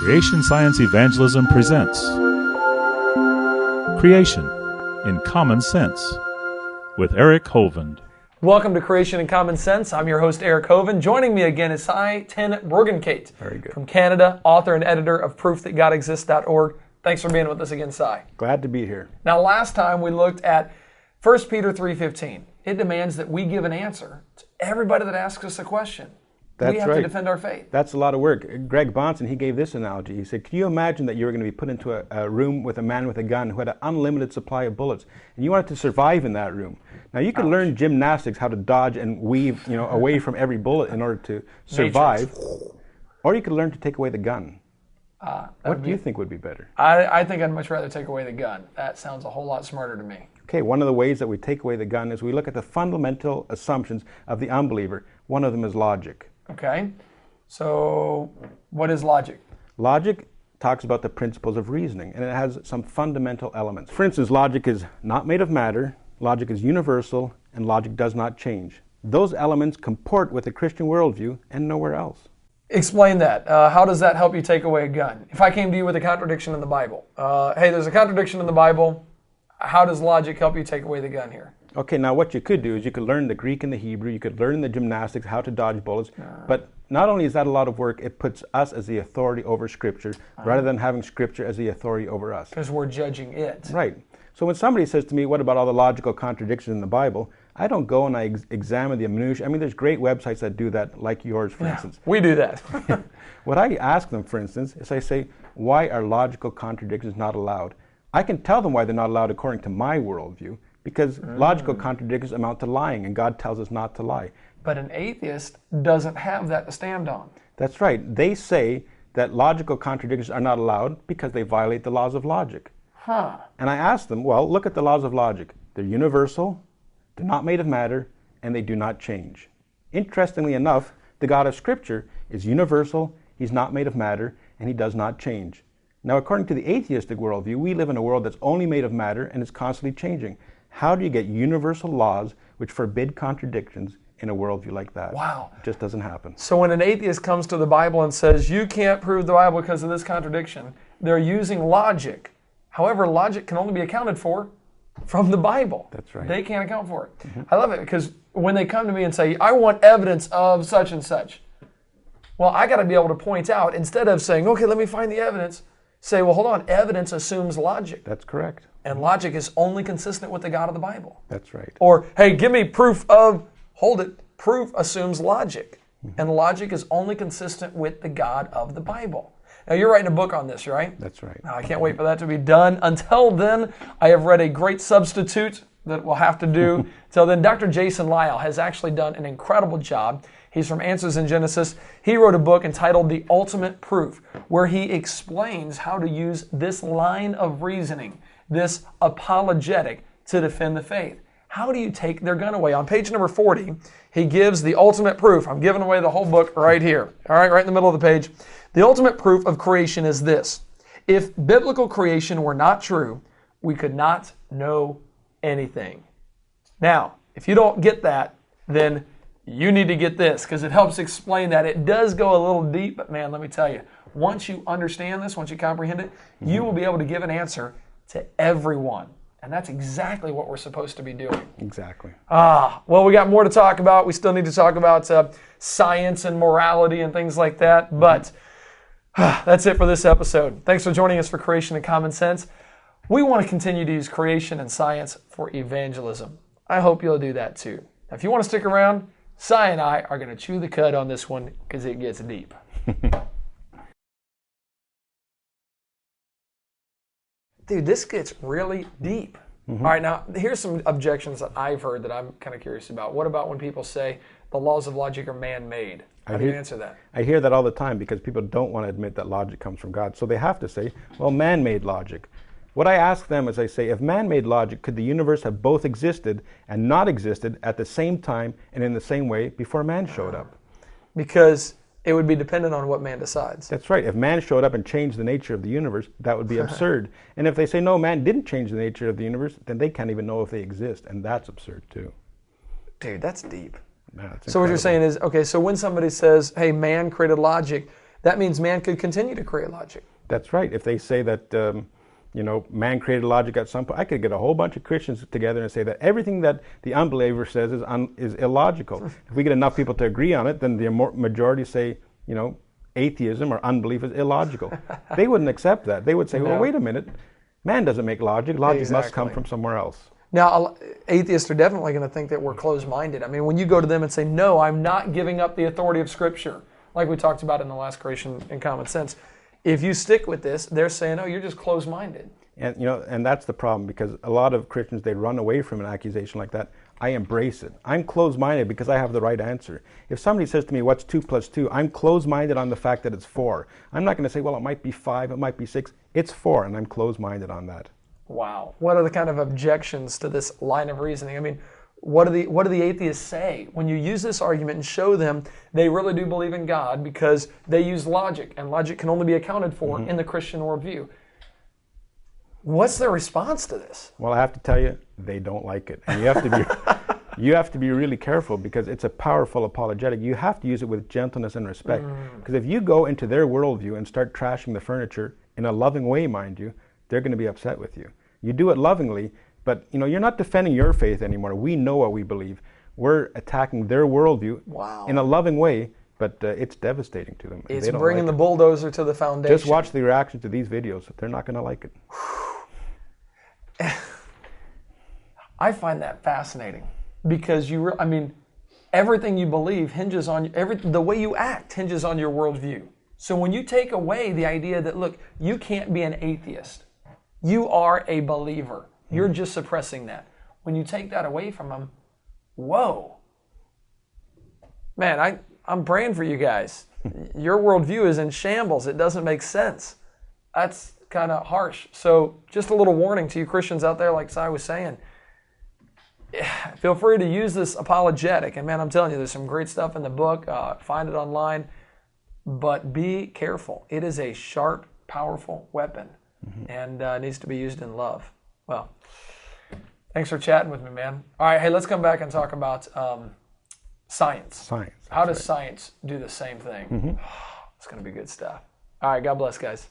Creation Science Evangelism presents Creation in Common Sense with Eric Hovind. Welcome to Creation in Common Sense. I'm your host, Eric Hovind. Joining me again is Cy Ten Borgenkate from Canada, author and editor of ProofThatGodExists.org. Thanks for being with us again, Cy. Glad to be here. Now, last time we looked at 1 Peter 3:15. It demands that we give an answer to everybody that asks us a question. That's we have right. to defend our faith. That's a lot of work. Greg Bonson, he gave this analogy. He said, can you imagine that you were going to be put into a room with a man with a gun who had an unlimited supply of bullets, and you wanted to survive in that room? Now, you could learn gymnastics, how to dodge and weave, away from every bullet in order to survive, or you could learn to take away the gun. What do you think would be better? I think I'd much rather take away the gun. That sounds a whole lot smarter to me. Okay, one of the ways that we take away the gun is we look at the fundamental assumptions of the unbeliever. One of them is logic. Okay, so what is logic? Logic talks about the principles of reasoning, and it has some fundamental elements. For instance, logic is not made of matter, logic is universal, and logic does not change. Those elements comport with the Christian worldview and nowhere else. Explain that. How does that help you take away a gun? If I came to you with a contradiction in the Bible, hey, there's a contradiction in the Bible, how does logic help you take away the gun here? Okay, now what you could do is you could learn the Greek and the Hebrew, you could learn the gymnastics, how to dodge bullets, but not only is that a lot of work, it puts us as the authority over Scripture rather than having Scripture as the authority over us. Because we're judging it. Right. So when somebody says to me, what about all the logical contradictions in the Bible? I don't go and I examine the minutiae. I mean, there's great websites that do that, like yours, for instance. We do that. What I ask them, for instance, is I say, why are logical contradictions not allowed? I can tell them why they're not allowed according to my worldview, because logical contradictions amount to lying, and God tells us not to lie. But an atheist doesn't have that to stand on. That's right. They say that logical contradictions are not allowed because they violate the laws of logic. And I ask them, well, look at the laws of logic. They're universal, they're not made of matter, and they do not change. Interestingly enough, the God of Scripture is universal, He's not made of matter, and He does not change. Now, according to the atheistic worldview, we live in a world that's only made of matter and is constantly changing. How do you get universal laws which forbid contradictions in a worldview like that? Wow. It just doesn't happen. So when an atheist comes to the Bible and says, you can't prove the Bible because of this contradiction, they're using logic. However, logic can only be accounted for from the Bible. That's right. They can't account for it. I love it because when they come to me and say, I want evidence of such and such, well, I got to be able to point out, instead of saying, okay, let me find the evidence, say, well, hold on, evidence assumes logic. That's correct. And logic is only consistent with the God of the Bible. That's right. Or, hey, give me proof of, hold it, proof assumes logic. And logic is only consistent with the God of the Bible. Now, you're writing a book on this, right? That's right. Now, I can't wait for that to be done. Until then, I have read a great substitute that we'll have to do. Until then, Dr. Jason Lisle has actually done an incredible job. He's from Answers in Genesis. He wrote a book entitled The Ultimate Proof, where he explains how to use this line of reasoning, this apologetic, to defend the faith. How do you take their gun away? On page number 40, he gives the ultimate proof. I'm giving away the whole book right here. All right, right in the middle of the page. The ultimate proof of creation is this. If biblical creation were not true, we could not know anything. Now, if you don't get that, then you need to get this, because it helps explain that. It does go a little deep, but man, let me tell you, once you understand this, once you comprehend it, you will be able to give an answer to everyone. And that's exactly what we're supposed to be doing. Exactly. Well, we got more to talk about. We still need to talk about science and morality and things like that. But that's it for this episode. Thanks for joining us for Creation and Common Sense. We want to continue to use creation and science for evangelism. I hope you'll do that too. Now, if you want to stick around, Cy and I are going to chew the cud on this one because it gets deep. Dude, this gets really deep. All right, now, here's some objections that I've heard that I'm kind of curious about. What about when people say the laws of logic are man-made? How do you answer that? I hear that all the time because people don't want to admit that logic comes from God. So they have to say, well, man-made logic. What I ask them is I say, if man-made logic, could the universe have both existed and not existed at the same time and in the same way before man showed up? Because it would be dependent on what man decides. That's right. If man showed up and changed the nature of the universe, that would be absurd. And if they say, no, man didn't change the nature of the universe, then they can't even know if they exist. And that's absurd, too. Dude, that's deep. Man, so what you're saying is, okay, so when somebody says, hey, man created logic, that means man could continue to create logic. That's right. If they say that, man created logic at some point, I could get a whole bunch of Christians together and say that everything that the unbeliever says is illogical. If we get enough people to agree on it, then the majority say, atheism or unbelief is illogical. They wouldn't accept that. They would say, well, wait a minute. Man doesn't make logic. Logic must come from somewhere else. Now, atheists are definitely going to think that we're closed-minded. I mean, when you go to them and say, no, I'm not giving up the authority of Scripture, like we talked about in the last Creation and Common Sense, if you stick with this, they're saying, oh, you're just closed-minded. And and that's the problem, because a lot of Christians, they run away from an accusation like that. I embrace it. I'm closed-minded because I have the right answer. If somebody says to me, what's 2 + 2? I'm closed-minded on the fact that it's 4. I'm not going to say, well, it might be 5, it might be 6. It's 4, and I'm closed-minded on that. Wow. What are the kind of objections to this line of reasoning? I mean, what do the atheists say when you use this argument and show them they really do believe in God because they use logic, and logic can only be accounted for in the Christian worldview? What's their response to this? Well, I have to tell you, they don't like it. And you have to be really careful, because it's a powerful apologetic. You have to use it with gentleness and respect. Because if you go into their worldview and start trashing the furniture in a loving way, mind you, they're going to be upset with you. You do it lovingly, but you're not defending your faith anymore. We know what we believe. We're attacking their worldview in a loving way, but it's devastating to them. It's bringing the bulldozer to the foundation. Just watch the reaction to these videos. They're not going to like it. I find that fascinating, because everything you believe hinges on the way you act hinges on your worldview. So when you take away the idea that, look, you can't be an atheist, you are a believer. You're just suppressing that. When you take that away from them, whoa. Man, I'm praying for you guys. Your worldview is in shambles. It doesn't make sense. That's kind of harsh. So just a little warning to you Christians out there, like Si was saying. Feel free to use this apologetic. And man, I'm telling you, there's some great stuff in the book. Find it online. But be careful. It is a sharp, powerful weapon. And needs to be used in love. Well, thanks for chatting with me, man. All right, hey, let's come back and talk about science. How does science do the same thing? It's going to be good stuff. All right, God bless, guys.